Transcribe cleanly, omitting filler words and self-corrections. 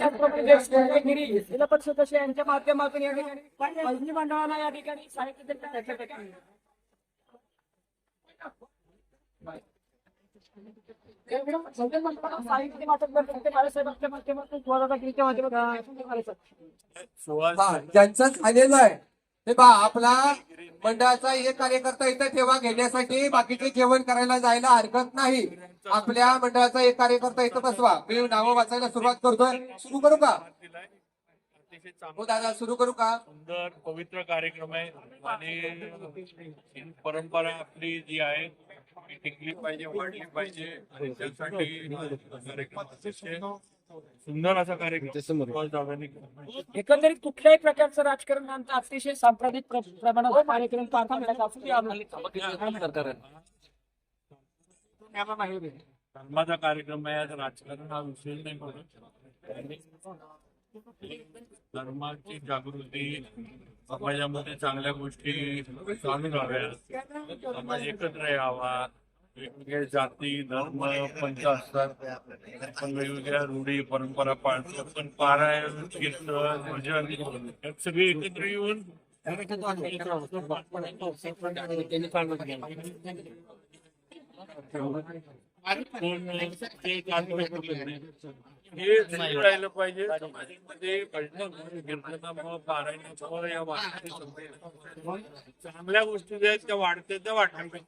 जिल्हा परिषद सदस्य यांच्या माध्यमातून या ठिकाणी भजनी मंडळाला या ठिकाणी साहित्य देण्यात साहित्य वाटप करते बाळासाहेबांच्या माध्यमातून गोदादागिरीच्या माध्यमातून ज्यांचं झालेलं आहे ते बा आपला मंडळाचा एक कार्यकर्ता इथं ठेवा घेण्यासाठी बाकीचे जेवण करायला जायला हरकत नाही. आपल्या मंडळाचा एक कार्यकर्ता इथं बसवा. मी नावं वाचायला सुरुवात करतोय. सुरू करू का हो दादा, सुरू करू का? सुंदर पवित्र कार्यक्रम आहे आणि परंपरा आपली जी आहे ती टिकली पाहिजे, वाढली पाहिजे आणि त्यासाठी कार्यक्रम अतिशय सुंदर असा कार्यक्रम. एकंदरीत कुठल्याही प्रकारचं राजकारण आमचं अतिशय सांप्रदायिक प्रमाणात कार्यक्रम पार पाडण्याचा धर्माचा कार्यक्रम आहे. आता राजकारण हा विषय नाही म्हणून धर्माची जागृती, समाजामध्ये चांगल्या गोष्टी चालू राहाव्यात, समाज एकत्र यावा. वेगवेगळ्या जाती धर्म पंथ असतात, आपण वेगवेगळ्या रूढी परंपरा पाळतो. पण पारायण कीर्तन भजन सगळे एकत्र येऊन हे सुरू राहिलं पाहिजे. समाजामध्ये कीर्तनामुळे पारायणामुळे या चांगल्या गोष्टी ज्या आहेत त्या वाढते त्या वाढल्या पाहिजे.